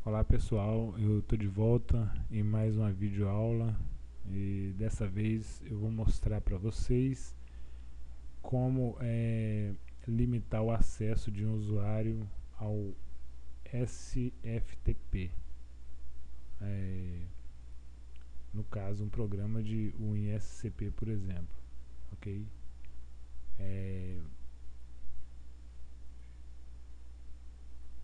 Olá pessoal, eu estou de volta em mais uma videoaula e dessa vez eu vou mostrar para vocês como limitar o acesso de um usuário ao SFTP, no caso um programa de WinSCP, por exemplo, ok?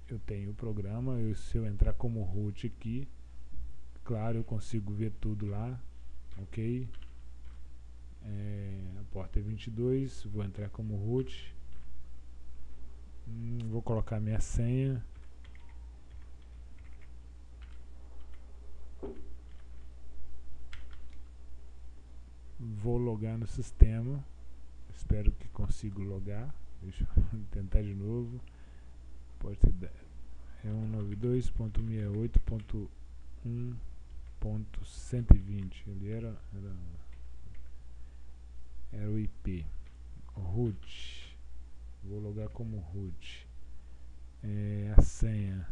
Eu tenho o programa, se eu entrar como root aqui, claro, eu consigo ver tudo lá, ok? A porta é 22, vou entrar como root, vou colocar minha senha, vou logar no sistema, espero que consiga logar, deixa eu tentar de novo, porta é 192.168.1.120, ele era o IP, root, vou logar como root, a senha,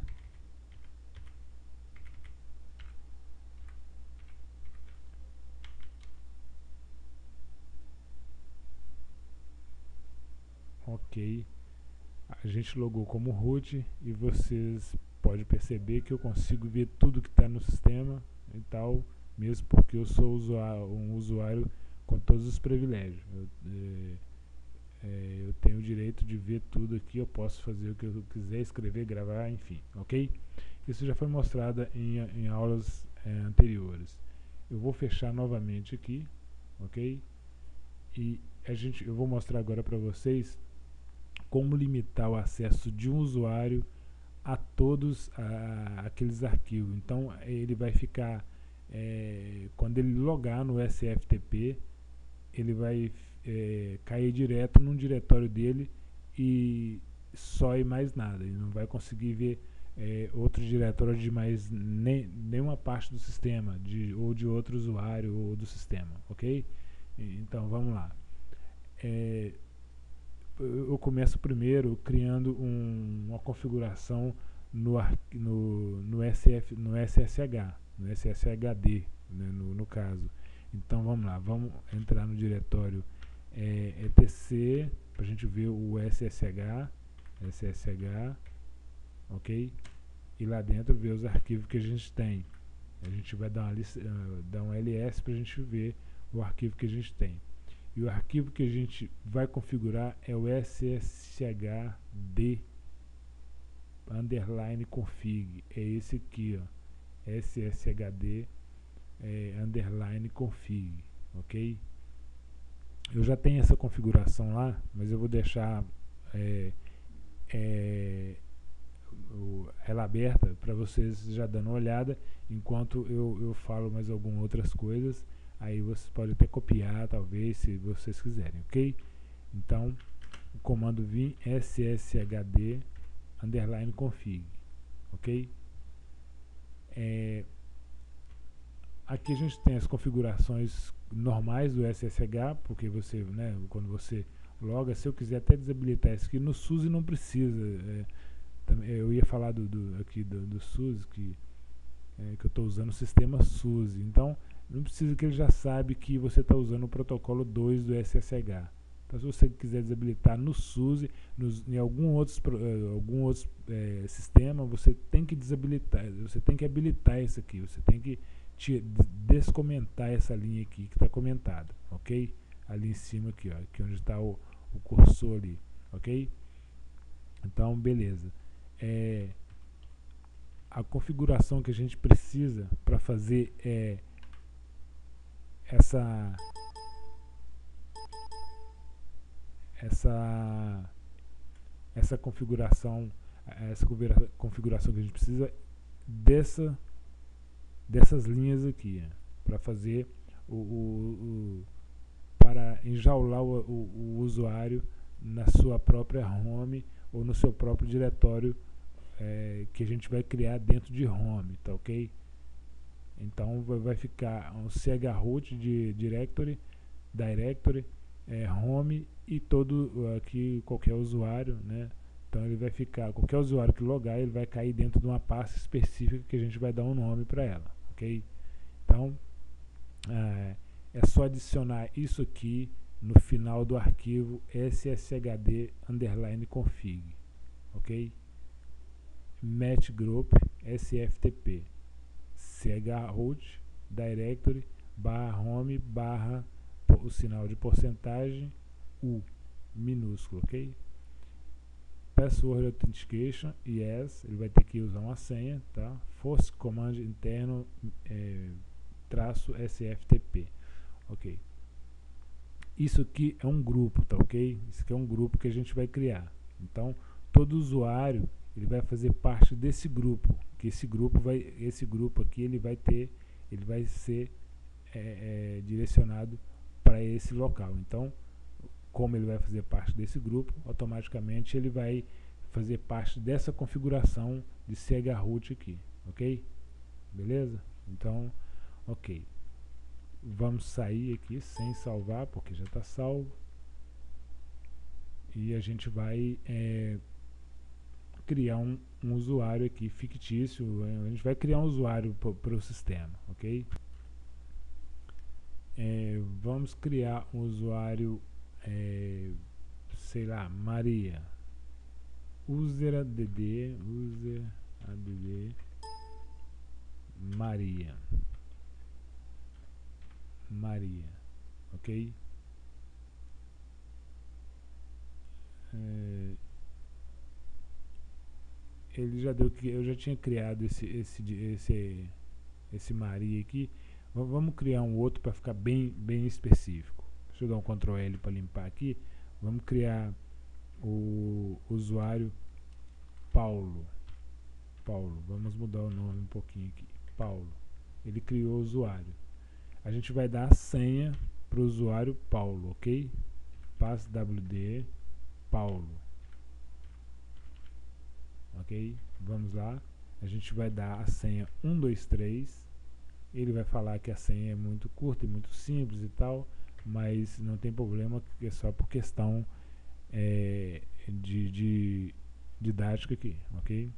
ok, a gente logou como root e vocês podem perceber que eu consigo ver tudo que está no sistema e tal, mesmo porque eu sou um usuário com todos os privilégios. Eu tenho o direito de ver tudo aqui, eu posso fazer o que eu quiser, escrever, gravar, enfim, ok? Isso já foi mostrado em aulas anteriores. Eu vou fechar novamente aqui, ok? E eu vou mostrar agora para vocês como limitar o acesso de um usuário a todos aqueles arquivos. Então ele vai ficar, quando ele logar no SFTP, ele vai cair direto num diretório dele e só e mais nada. Ele não vai conseguir ver outro diretório de mais nenhuma parte do sistema, ou de outro usuário ou do sistema, ok? Então vamos lá. Eu começo primeiro criando uma configuração no SSH, no SSHD, né, no caso. Então vamos lá, vamos entrar no diretório etc, para a gente ver o SSH, ok? E lá dentro ver os arquivos que a gente tem. A gente vai dar um ls para a gente ver o arquivo que a gente tem. E o arquivo que a gente vai configurar é o sshd _config, é esse aqui, ó, sshd _config, ok? Eu já tenho essa configuração lá, mas eu vou deixar ela aberta para vocês já dando uma olhada, enquanto eu falo mais algumas outras coisas. Aí vocês podem até copiar, talvez, se vocês quiserem, ok? Então, o comando vim sshd _config, ok? Aqui a gente tem as configurações normais do SSH, porque você, né, quando você loga, se eu quiser até desabilitar isso aqui, no SUSE não precisa. Eu ia falar aqui do SUSE, que eu estou usando o sistema SUSE, então não precisa, que ele já sabe que você está usando o protocolo 2 do SSH. Então, se você quiser desabilitar no SUSE, em algum outro sistema, você tem que desabilitar, você tem que habilitar isso aqui, você tem que descomentar essa linha aqui que está comentada, ok? Ali em cima aqui, ó, aqui onde está o cursor ali, ok? Então, beleza. A configuração que a gente precisa para fazer essa configuração que a gente precisa dessas linhas aqui, para fazer para enjaular o usuário na sua própria home ou no seu próprio diretório que a gente vai criar dentro de home, tá ok? Então vai ficar um chroot de directory, home, e todo aqui qualquer usuário, né, Então ele vai ficar, qualquer usuário que logar, ele vai cair dentro de uma pasta específica que a gente vai dar um nome para ela, ok? Então é só adicionar isso aqui no final do arquivo sshd_config, ok? Match group sftp chroot directory /home o sinal de porcentagem u minúsculo, ok? Password authentication yes, ele vai ter que usar uma senha, tá? Force command interno traço sftp, ok? Isso aqui é um grupo, tá, ok? Isso aqui é um grupo que a gente vai criar. Então todo usuário ele vai fazer parte desse grupo, que esse grupo aqui ele vai ser direcionado para esse local. Então, como ele vai fazer parte desse grupo, automaticamente ele vai fazer parte dessa configuração de chroot aqui, ok? Beleza? Então, ok. Vamos sair aqui sem salvar, porque já está salvo. E a gente vai criar um usuário aqui fictício. A gente vai criar um usuário para o sistema, ok? Vamos criar um usuário, sei lá, Maria. User add Maria, ok? Ele já deu que eu já tinha criado esse Maria aqui. Vamos criar um outro para ficar bem específico. Deixa eu dar um Ctrl L para limpar aqui. Vamos criar o usuário Paulo. Vamos mudar o nome um pouquinho aqui. Paulo. Ele criou o usuário. A gente vai dar a senha para o usuário Paulo, ok? Passwd Paulo. Ok? Vamos lá. A gente vai dar a senha 123. Ele vai falar que a senha é muito curta e muito simples e tal, mas não tem problema, é só por questão de didática aqui, ok?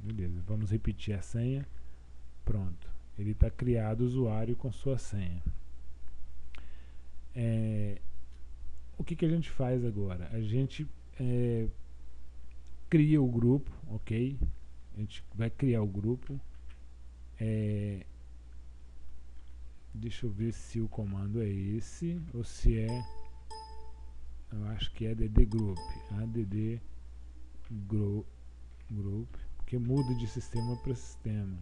Beleza, vamos repetir a senha. Pronto, ele está criado o usuário com sua senha. O que a gente faz agora? A gente cria o grupo, ok? A gente vai criar o grupo. Deixa eu ver se o comando é esse ou se é, eu acho que é add group, group, porque muda de sistema para sistema.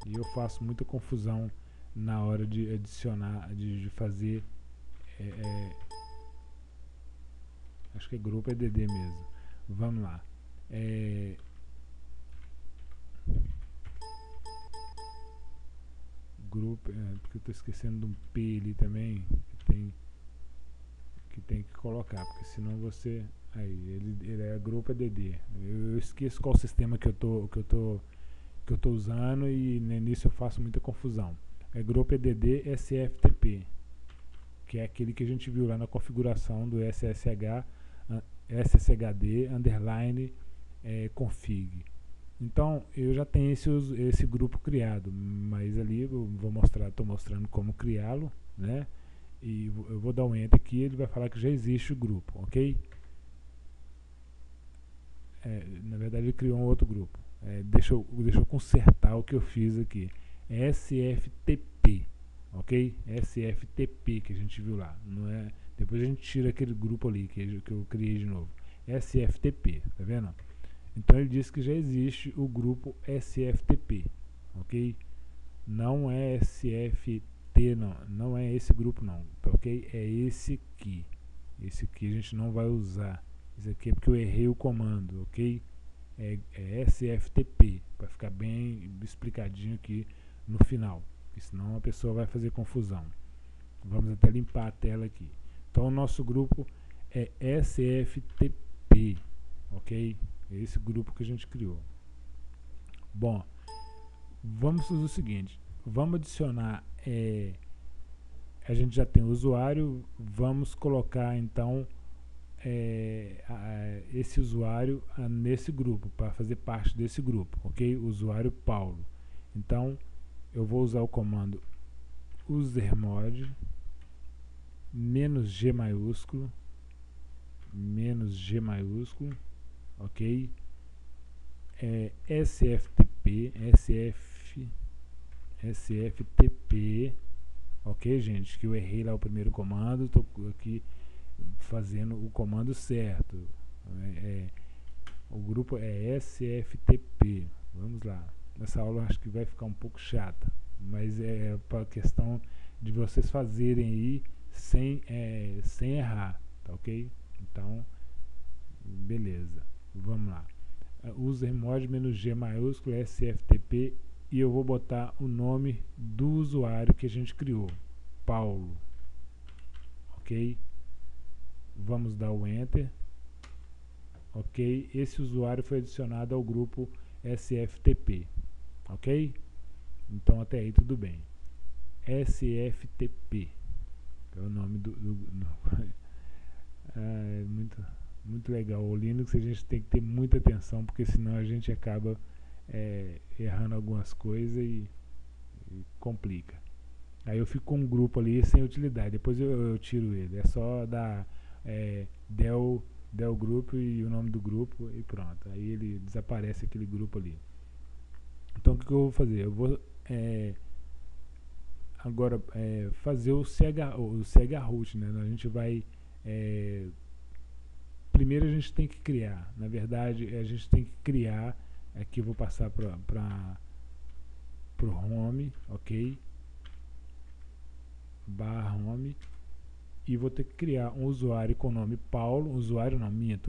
E eu faço muita confusão na hora de adicionar, de fazer, acho que é grupo add mesmo. Vamos lá. Grupo, porque eu estou esquecendo de um P ali também, que tem que colocar, porque senão você, aí ele é grupo add. Eu esqueço qual sistema que eu tô usando e nisso eu faço muita confusão. É grupo add sftp, que é aquele que a gente viu lá na configuração do sshd config. Então eu já tenho esse grupo criado, mas ali eu estou mostrando como criá-lo, né? E eu vou dar um enter aqui, ele vai falar que já existe o grupo, ok? Na verdade ele criou um outro grupo. Deixa eu consertar o que eu fiz aqui. SFTP, ok? SFTP que a gente viu lá, não é? Depois a gente tira aquele grupo ali que eu criei de novo. SFTP, tá vendo? Então ele diz que já existe o grupo SFTP, ok? Não é SFT, não é esse grupo não, ok? É esse aqui. Esse aqui a gente não vai usar. Esse aqui é porque eu errei o comando, ok? É SFTP, para ficar bem explicadinho aqui no final, porque senão a pessoa vai fazer confusão. Vamos até limpar a tela aqui. Então o nosso grupo é SFTP, ok? É esse grupo que a gente criou. Bom, vamos fazer o seguinte, vamos adicionar, a gente já tem o usuário, vamos colocar então esse usuário nesse grupo, para fazer parte desse grupo, ok? Usuário Paulo. Então, eu vou usar o comando usermod -G maiúsculo, ok? sftp, ok, gente? Que eu errei lá o primeiro comando, estou aqui fazendo o comando certo. O grupo é sftp. Vamos lá. Nessa aula acho que vai ficar um pouco chata, mas é para questão de vocês fazerem aí sem errar, tá ok? Então, beleza. Vamos lá. Usermod -G maiúsculo sftp, e eu vou botar o nome do usuário que a gente criou, Paulo, ok? Vamos dar o Enter, ok? Esse usuário foi adicionado ao grupo sftp, ok? Então até aí tudo bem. sftp é o nome é muito legal. O Linux a gente tem que ter muita atenção, porque senão a gente acaba errando algumas coisas e complica. Aí eu fico com um grupo ali sem utilidade, depois eu tiro ele. É só dar del grupo e o nome do grupo e pronto. Aí ele desaparece aquele grupo ali. Então o que eu vou fazer? Eu vou agora fazer o chroot, né? A gente vai primeiro a gente tem que criar, na verdade a gente tem que criar. Aqui eu vou passar para o home, ok? /home, e vou ter que criar um usuário com o nome Paulo, um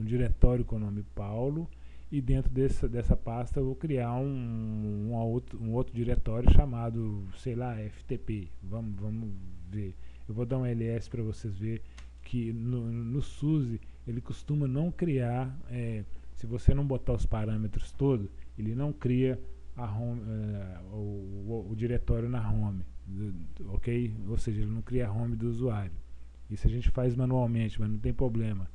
diretório com o nome Paulo, e dentro dessa pasta eu vou criar um outro diretório chamado, sei lá, ftp. Vamos ver. Eu vou dar um ls para vocês verem que no SUSE ele costuma não criar, se você não botar os parâmetros todos, ele não cria a home, o diretório na home, ok? Ou seja, ele não cria a home do usuário. Isso a gente faz manualmente, mas não tem problema.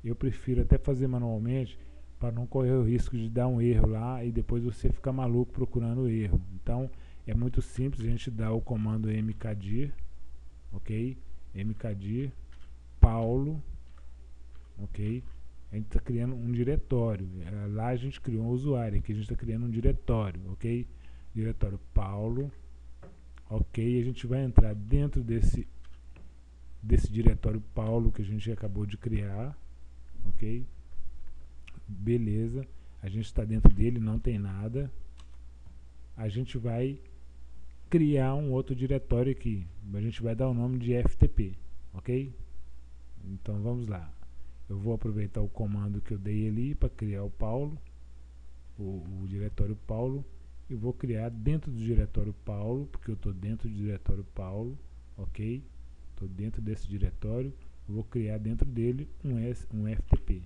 Eu prefiro até fazer manualmente para não correr o risco de dar um erro lá e depois você ficar maluco procurando o erro. Então é muito simples, a gente dá o comando mkdir, ok? Mkdir Paulo, ok? A gente está criando um diretório. Lá a gente criou um usuário, aqui a gente está criando um diretório, ok? Diretório Paulo, ok? A gente vai entrar dentro desse diretório Paulo que a gente acabou de criar, ok? Beleza, a gente está dentro dele, não tem nada. A gente vai criar um outro diretório aqui, a gente vai dar o nome de ftp, ok? Então vamos lá. Eu vou aproveitar o comando que eu dei ali para criar o Paulo, o diretório Paulo, e vou criar dentro do diretório Paulo, porque eu estou dentro do diretório Paulo, ok? Estou dentro desse diretório, eu vou criar dentro dele um ftp.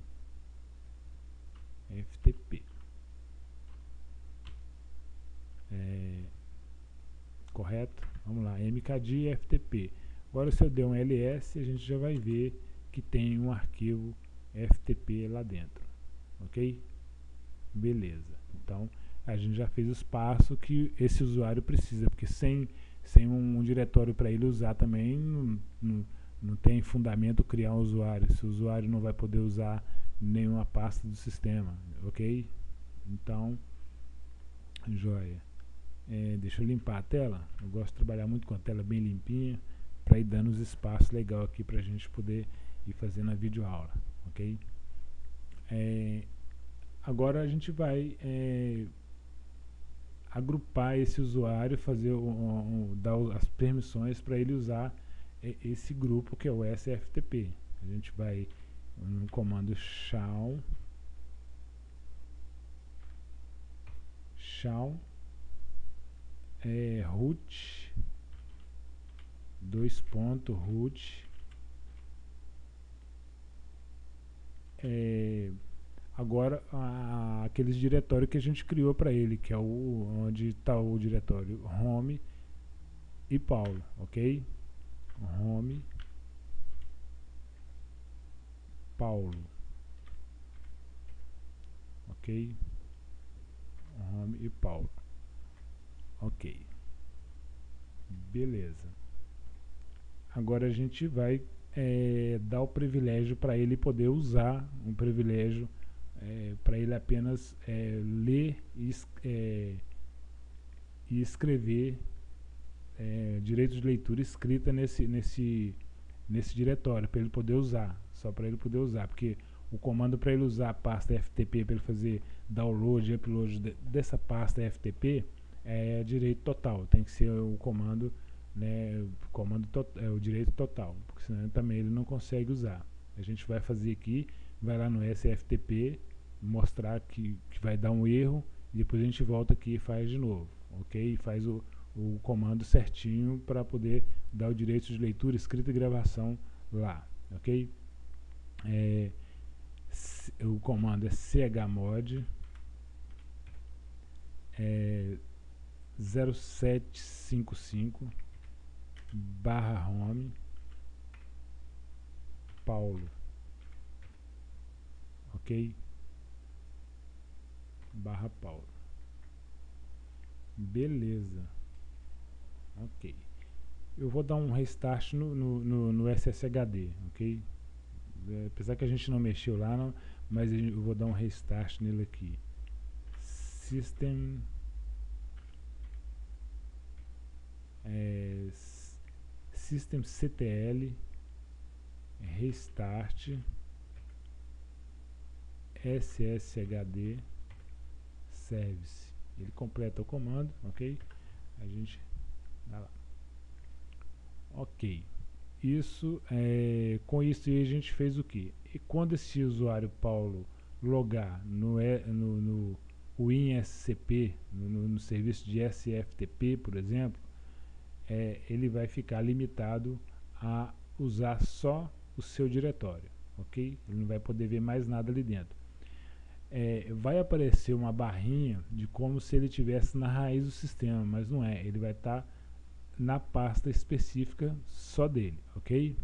Correto? Vamos lá, mkdir ftp. Agora se eu der um ls, a gente já vai ver que tem um arquivo ftp lá dentro, ok? Beleza, então a gente já fez os passos que esse usuário precisa, porque sem um diretório para ele usar também não tem fundamento criar um usuário. Esse usuário não vai poder usar nenhuma pasta do sistema, ok? Então, joia. Deixa eu limpar a tela. Eu gosto de trabalhar muito com a tela bem limpinha, para ir dando os espaços legal aqui para a gente poder ir fazendo a videoaula, ok? Agora a gente vai agrupar esse usuário, fazer dar as permissões para ele usar esse grupo que é o sftp. A gente vai no comando chown root root agora aqueles diretórios que a gente criou para ele, que é onde está o diretório home e Paulo, ok? Home Paulo, ok? Home e Paulo, ok, beleza. Agora a gente vai dar o privilégio para ele poder usar um privilégio para ele apenas ler e escrever direito de leitura escrita nesse diretório, para ele poder usar, só para ele poder usar, porque o comando para ele usar a pasta FTP, para ele fazer download e upload dessa pasta FTP, é direito total, tem que ser o comando, né, o direito total, porque senão também ele não consegue usar. A gente vai fazer aqui, vai lá no SFTP, mostrar que vai dar um erro, e depois a gente volta aqui e faz de novo, ok? E faz o comando certinho para poder dar o direito de leitura, escrita e gravação lá, ok? O comando é chmod 0755 /home Paulo, ok? /Paulo, beleza, ok. Eu vou dar um restart no SSHD, ok? Apesar que a gente não mexeu lá, não, mas eu vou dar um restart nele aqui. System systemctl restart sshd service. Ele completa o comando, ok? A gente dá lá. Ok. Isso, com isso aí a gente fez o que? E quando esse usuário Paulo logar no WinSCP, no serviço de SFTP, por exemplo, ele vai ficar limitado a usar só o seu diretório, ok? Ele não vai poder ver mais nada ali dentro. Vai aparecer uma barrinha de como se ele estivesse na raiz do sistema, mas não é. Ele vai estar na pasta específica só dele, ok?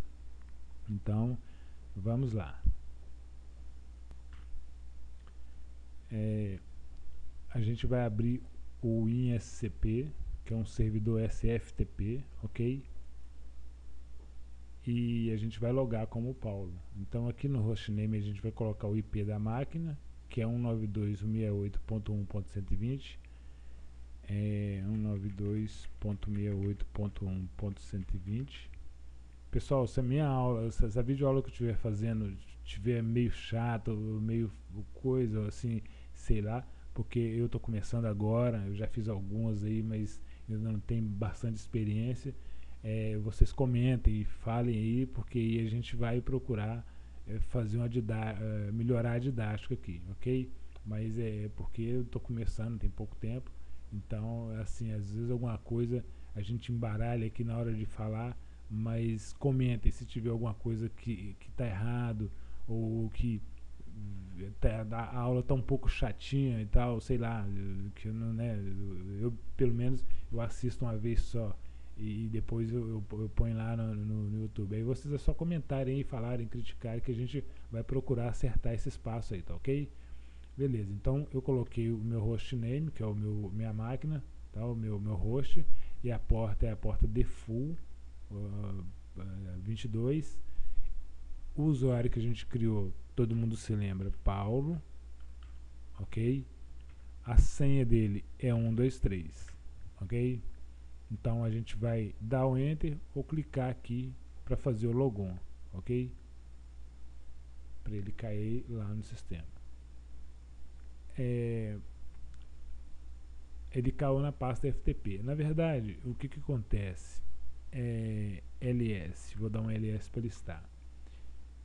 Então, vamos lá. A gente vai abrir o WinSCP, que é um servidor SFTP, ok? E a gente vai logar como Paulo. Então, aqui no hostname a gente vai colocar o IP da máquina, que é 192.168.1.120. 192.68.1.120. Pessoal, se a minha aula, se essa videoaula que eu estiver fazendo estiver meio chata, meio coisa assim, sei lá, porque eu estou começando agora, eu já fiz algumas aí, mas eu não tenho bastante experiência. Vocês comentem e falem aí, porque aí a gente vai procurar fazer melhorar a didática aqui, ok? Mas porque eu estou começando, tem pouco tempo. Então, assim, às vezes alguma coisa a gente embaralha aqui na hora de falar, mas comentem se tiver alguma coisa que tá errado, ou que a aula tá um pouco chatinha e tal, sei lá, que não, né, eu pelo menos eu assisto uma vez só e depois eu ponho lá no YouTube. Aí vocês é só comentarem aí, falarem, criticarem, que a gente vai procurar acertar esse espaço aí, tá ok? Beleza, então eu coloquei o meu hostname, que é minha máquina, tá? o meu host, e a porta é a porta default 22. O usuário que a gente criou, todo mundo se lembra, Paulo, ok? A senha dele é 123, ok? Então a gente vai dar o Enter ou clicar aqui para fazer o logon, ok? Para ele cair lá no sistema. Ele caiu na pasta FTP. Na verdade, o que acontece? LS, vou dar um LS para listar.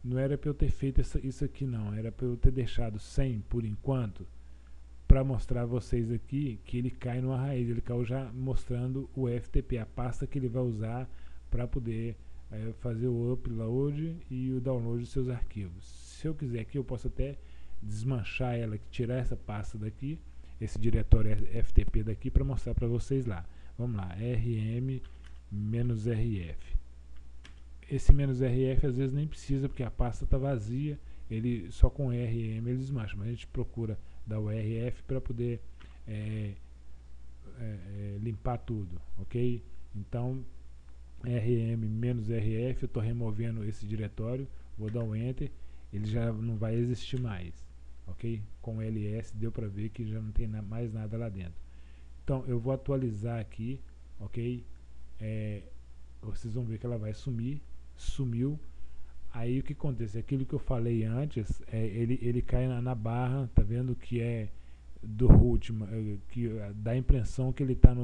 Não era para eu ter feito isso aqui não, era para eu ter deixado 100 por enquanto, para mostrar a vocês aqui que ele cai numa raiz, ele caiu já mostrando o FTP, a pasta que ele vai usar para poder fazer o upload e o download dos seus arquivos. Se eu quiser aqui, eu posso até desmanchar ela, tirar essa pasta daqui, esse diretório FTP daqui, para mostrar para vocês lá. Vamos lá, rm-rf. Esse "-rf" às vezes nem precisa, porque a pasta está vazia, ele só com RM ele desmancha, mas a gente procura dar o RF para poder limpar tudo, ok? Então RM-RF, eu estou removendo esse diretório, vou dar um Enter, ele já não vai existir mais, ok? Com ls deu para ver que já não tem mais nada lá dentro. Então eu vou atualizar aqui, ok? Vocês vão ver que ela vai sumir, sumiu. Aí o que acontece? Aquilo que eu falei antes, ele cai na barra, tá vendo que é do root, que dá a impressão que ele está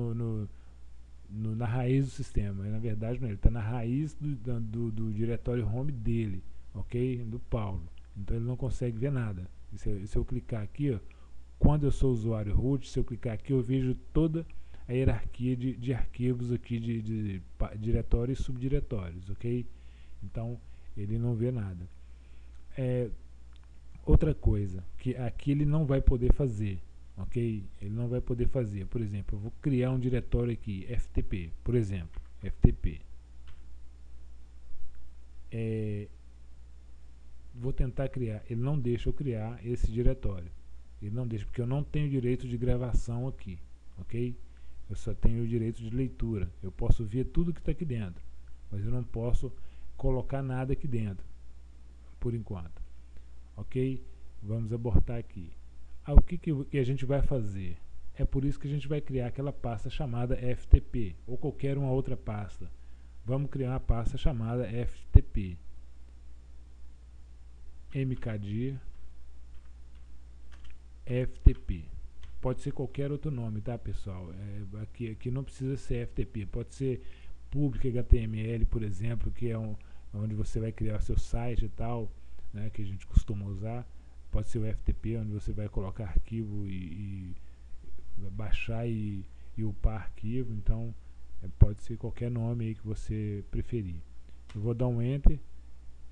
na raiz do sistema. Na verdade não, ele está na raiz do diretório home dele, ok? Do Paulo. Então ele não consegue ver nada. Se eu clicar aqui, ó, quando eu sou usuário root, se eu clicar aqui eu vejo toda a hierarquia de arquivos aqui de diretórios e subdiretórios, ok? Então ele não vê nada. Outra coisa que aqui ele não vai poder fazer, ok? Ele não vai poder fazer. Por exemplo, eu vou criar um diretório aqui, FTP, por exemplo, FTP. Vou tentar criar. Ele não deixa eu criar esse diretório. Ele não deixa, porque eu não tenho direito de gravação aqui, ok? Eu só tenho o direito de leitura. Eu posso ver tudo que está aqui dentro, mas eu não posso colocar nada aqui dentro, por enquanto. Ok? Vamos abortar aqui. O que a gente vai fazer? É por isso que a gente vai criar aquela pasta chamada FTP, ou qualquer uma outra pasta. Vamos criar uma pasta chamada FTP. mkdir FTP. Pode ser qualquer outro nome, tá, pessoal? Aqui não precisa ser FTP, pode ser Public HTML, por exemplo, que é onde você vai criar o seu site e tal, né, que a gente costuma usar. Pode ser o FTP, onde você vai colocar arquivo e baixar e upar arquivo. Então pode ser qualquer nome aí que você preferir. Eu vou dar um Enter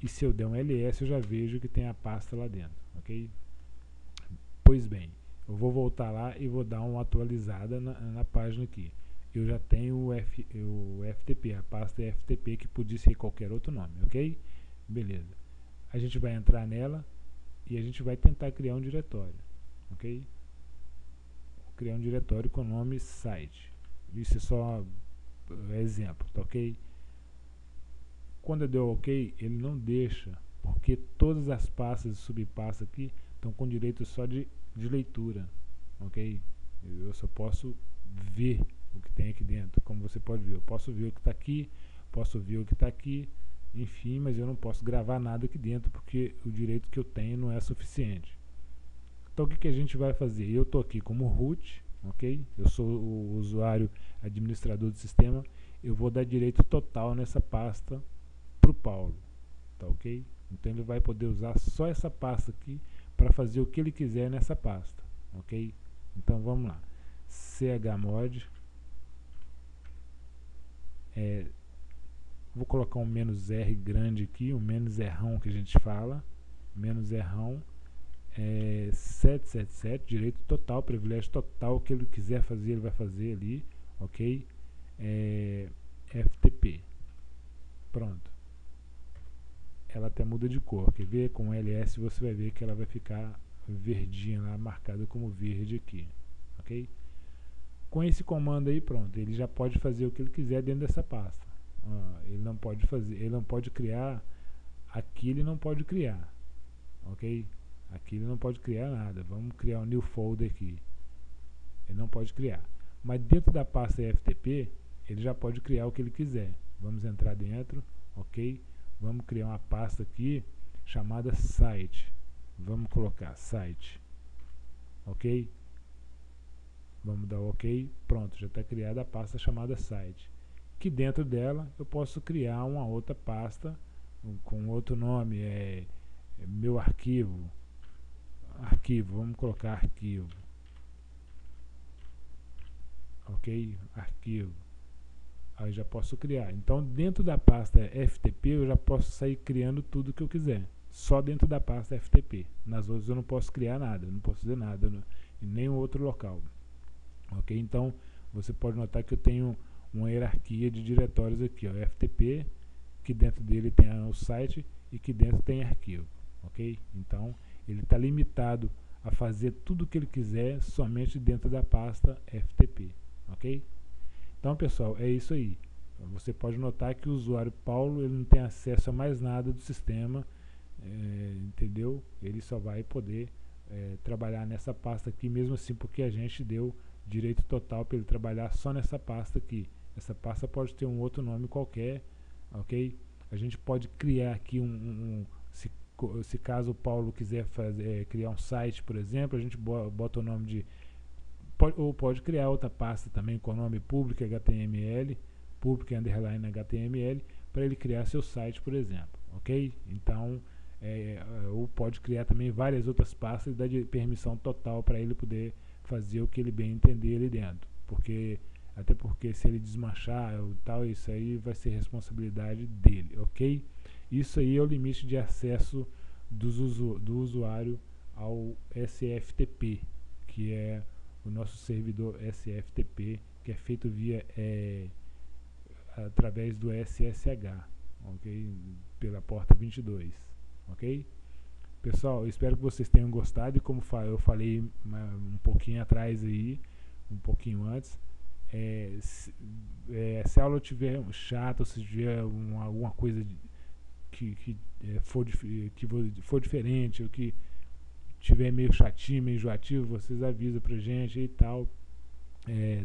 e se eu der um ls eu já vejo que tem a pasta lá dentro, ok? Pois bem, eu vou voltar lá e vou dar uma atualizada na página aqui. Eu já tenho o FTP, a pasta FTP, que podia ser qualquer outro nome, ok? Beleza. A gente vai entrar nela e a gente vai tentar criar um diretório, ok? Vou criar um diretório com o nome site. Isso é só exemplo, tá ok? Quando eu deu ok, ele não deixa, porque todas as pastas e subpastas aqui estão com direito só de leitura, ok? Eu só posso ver o que tem aqui dentro, como você pode ver. Eu posso ver o que está aqui, posso ver o que está aqui, enfim, mas eu não posso gravar nada aqui dentro porque o direito que eu tenho não é suficiente. Então o que a gente vai fazer? Eu estou aqui como root, ok? Eu sou o usuário administrador do sistema. Eu vou dar direito total nessa pasta para o Paulo, tá ok? Então ele vai poder usar só essa pasta aqui para fazer o que ele quiser nessa pasta, ok? Então vamos lá, chmod, vou colocar um "-r" grande aqui, um "-rão" que a gente fala, "-rão", 777, direito total, privilégio total, o que ele quiser fazer ele vai fazer ali, ok? FTP, pronto. Ela até muda de cor, quer ver? Com ls você vai ver que ela vai ficar verdinha lá, marcada como verde aqui, ok? Com esse comando aí, pronto, ele já pode fazer o que ele quiser dentro dessa pasta. Ele não pode fazer, ele não pode criar, aqui ele não pode criar, ok? Aqui ele não pode criar nada. Vamos criar um new folder aqui. Ele não pode criar, mas dentro da pasta FTP ele já pode criar o que ele quiser. Vamos entrar dentro, ok? Vamos criar uma pasta aqui chamada site. Vamos colocar site, ok? Vamos dar ok, pronto, já está criada a pasta chamada site, que dentro dela eu posso criar uma outra pasta com outro nome, meu arquivo, vamos colocar arquivo, ok, arquivo, aí já posso criar. Então dentro da pasta FTP eu já posso sair criando tudo que eu quiser, só dentro da pasta FTP. Nas outras eu não posso criar nada, não posso fazer nada em nenhum outro local. Ok, então você pode notar que eu tenho uma hierarquia de diretórios aqui, ó, FTP, que dentro dele tem o site e que dentro tem arquivo, ok? Então ele está limitado a fazer tudo o que ele quiser somente dentro da pasta FTP, ok? Então, pessoal, é isso aí. Você pode notar que o usuário Paulo ele não tem acesso a mais nada do sistema, entendeu? Ele só vai poder trabalhar nessa pasta aqui, mesmo assim, porque a gente deu direito total para ele trabalhar só nessa pasta aqui. Essa pasta pode ter um outro nome qualquer, ok? A gente pode criar aqui se caso o Paulo quiser criar um site, por exemplo, a gente bota o nome de... ou pode criar outra pasta também com o nome público HTML, público underline HTML, para ele criar seu site, por exemplo, ok? Então, ou pode criar também várias outras pastas e dar permissão total para ele poder fazer o que ele bem entender ali dentro, até porque se ele desmanchar ou tal, isso aí vai ser responsabilidade dele, ok? Isso aí é o limite de acesso do usuário ao SFTP, que é o nosso servidor SFTP, que é feito através do SSH, ok? Pela porta 22, ok? Pessoal, eu espero que vocês tenham gostado, e como eu falei um pouquinho atrás aí, um pouquinho antes, se a aula estiver chata, ou se tiver alguma coisa que for diferente, ou que tiver meio chatinho, meio enjoativo, vocês avisam pra gente e tal,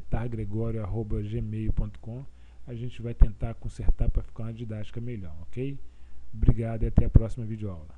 targregorio@gmail.com. A gente vai tentar consertar para ficar uma didática melhor, ok? Obrigado e até a próxima videoaula.